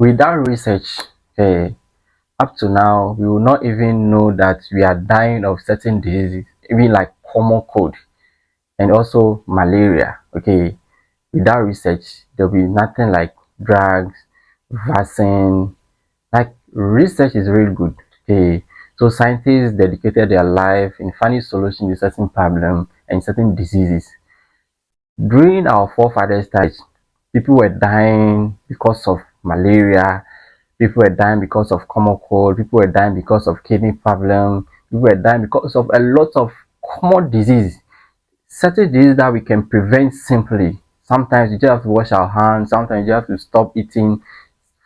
Without research, okay, up to now, we will not even know that we are dying of certain diseases, even like common cold and also malaria. Okay, without research, there'll be nothing like drugs, vaccine. Like research is really good. Okay, so scientists dedicated their life in finding solutions to certain problems and certain diseases. During our forefathers' time, people were dying because of malaria, people were dying because of common cold, people were dying because of kidney problem, people were dying because of a lot of common disease, certain diseases that we can prevent simply. Sometimes you just have to wash our hands, sometimes you have to stop eating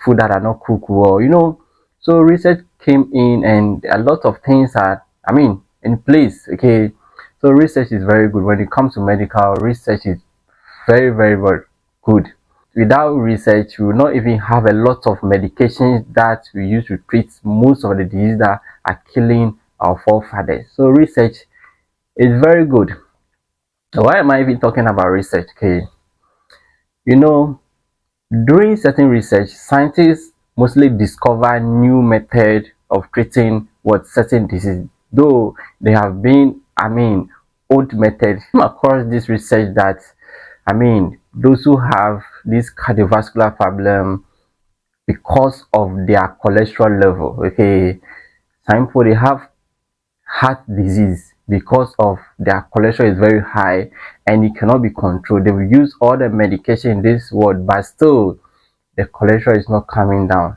food that are not cooked well. So research came in and a lot of things are, in place. Okay, so research is very good. When it comes to medical research is very, very, very good. Without research, we will not even have a lot of medications that we use to treat most of the diseases that are killing our forefathers. So research is very good. Why am I even talking about research? Okay, you know, during certain research, scientists mostly discover new method of treating what certain disease. Though there have been, old methods across this research that, those who have this cardiovascular problem because of their cholesterol level. Okay, some people they have heart disease because of their cholesterol is very high and it cannot be controlled. They will use all the medication in this world, but still the cholesterol is not coming down.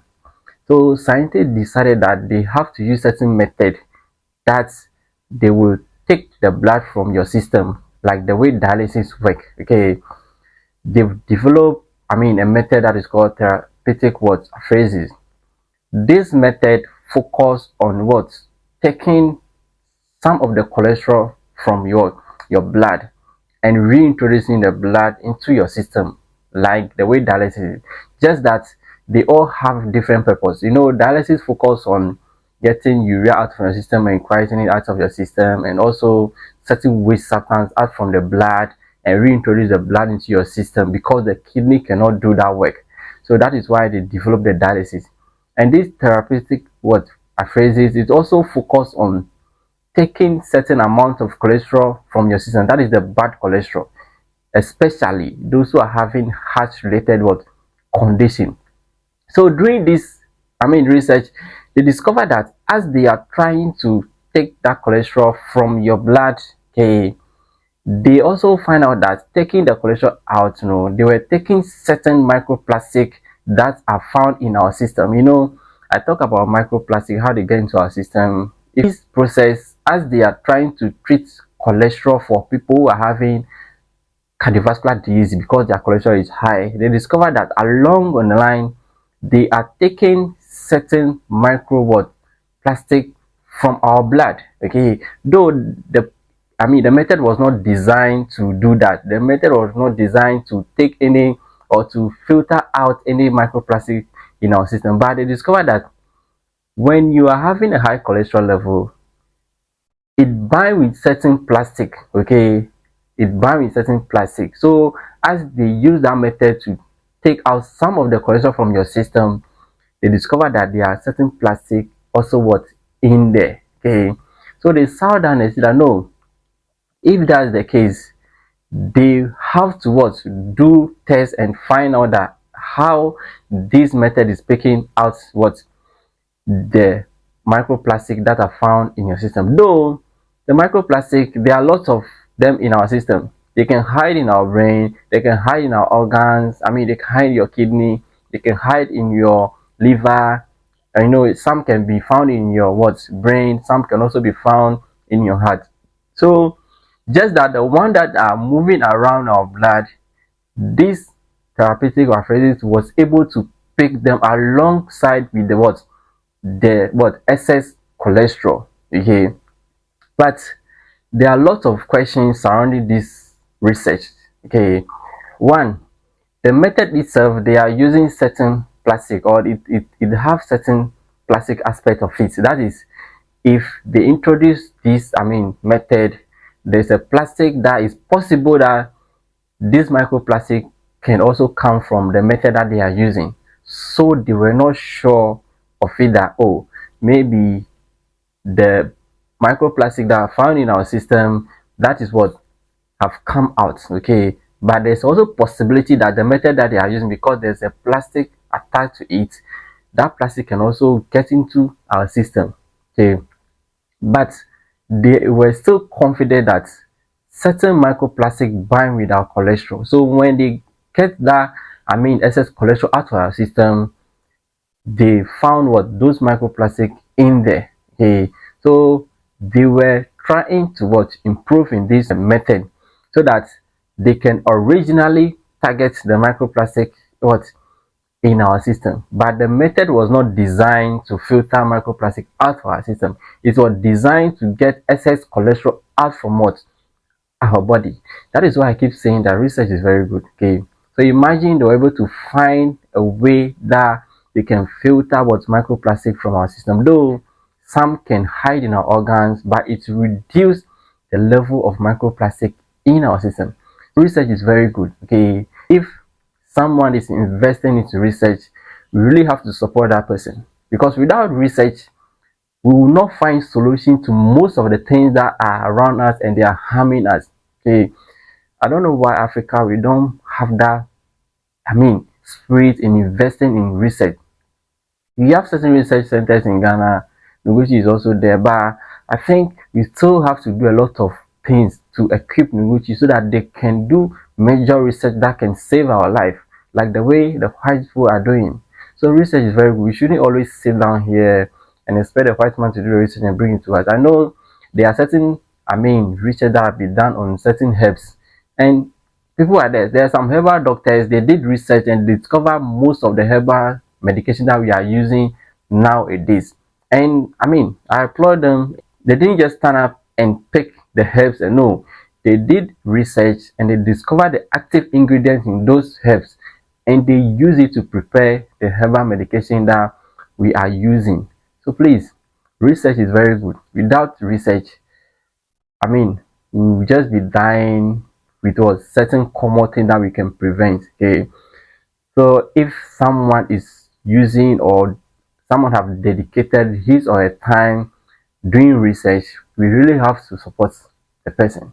So scientists decided that they have to use certain method that they will take the blood from your system, like the way dialysis work. Okay, they've developed, a method that is called therapeutic what phrases. This method focus on what taking some of the cholesterol from your blood and reintroducing the blood into your system like the way dialysis is. Just that they all have different purpose. Dialysis focus on getting urea out from your system and quieting it out of your system, and also certain waste substance out from the blood and reintroduce the blood into your system because the kidney cannot do that work. So that is why they developed the dialysis. And this therapeutic what phrases is also focused on taking certain amount of cholesterol from your system, that is the bad cholesterol, especially those who are having heart related what condition. So during this research, they discovered that as they are trying to take that cholesterol from your blood, okay, they also find out that taking the cholesterol out, they were taking certain microplastic that are found in our system. I talk about microplastic, how they get into our system. This process, as they are trying to treat cholesterol for people who are having cardiovascular disease because their cholesterol is high, they discover that along on the line, they are taking certain micro what plastic from our blood. Okay, though the method was not designed to do that. The method was not designed to take any or to filter out any microplastic in our system. But they discovered that when you are having a high cholesterol level, it bind with certain plastic. Okay, it bind with certain plastic. So as they use that method to take out some of the cholesterol from your system, they discovered that there are certain plastic also what in there. Okay, so they saw that and they said that no, if that's the case, they have to what do tests and find out that how this method is picking out what the microplastic that are found in your system. Though the microplastic, there are lots of them in our system. They can hide in our brain, they can hide in our organs. They can hide in your kidney, they can hide in your liver. And some can be found in your what brain, some can also be found in your heart. So just that the one that are moving around our blood, this therapeutic apheresis was able to pick them alongside with the excess cholesterol. Okay, but there are lots of questions surrounding this research. Okay, one, the method itself, they are using certain plastic, or it have certain plastic aspect of it. That is, if they introduce this method, there's a plastic that is possible that this microplastic can also come from the method that they are using. so they were not sure of it that, oh, maybe the microplastic that are found in our system, that is what have come out. Okay, but there's also possibility that the method that they are using, because there's a plastic attached to it, that plastic can also get into our system. Okay, but they were still confident that certain microplastic bind with our cholesterol. So when they get that, excess cholesterol out of our system, they found what those microplastic in there. Okay, so they were trying to what improve in this method so that they can originally target the microplastic what in our system, but the method was not designed to filter microplastic out of our system. It was designed to get excess cholesterol out from what our body. That is why I keep saying that research is very good. Okay, so imagine they were able to find a way that they can filter what microplastic from our system, though some can hide in our organs, but it reduces the level of microplastic in our system. Research is very good. Okay, if someone is investing into research, we really have to support that person, because without research we will not find solution to most of the things that are around us and they are harming us. Okay, I don't know why Africa we don't have that spirit in investing in research. We have certain research centers in Ghana, Noguchi is also there, but I think we still have to do a lot of things to equip Noguchi so that they can do major research that can save our life, like the way the white people are doing. So research is very good. We shouldn't always sit down here and expect the white man to do the research and bring it to us. I know there are certain, research that have been done on certain herbs, and people are there. There are some herbal doctors, they did research and discover most of the herbal medication that we are using nowadays. And I applaud them. They didn't just stand up and pick the herbs and no, they did research and they discovered the active ingredients in those herbs and they use it to prepare the herbal medication that we are using. So please, research is very good. Without research, we will just be dying with what certain common thing that we can prevent. Okay, so if someone is using or someone have dedicated his or her time doing research, we really have to support the person.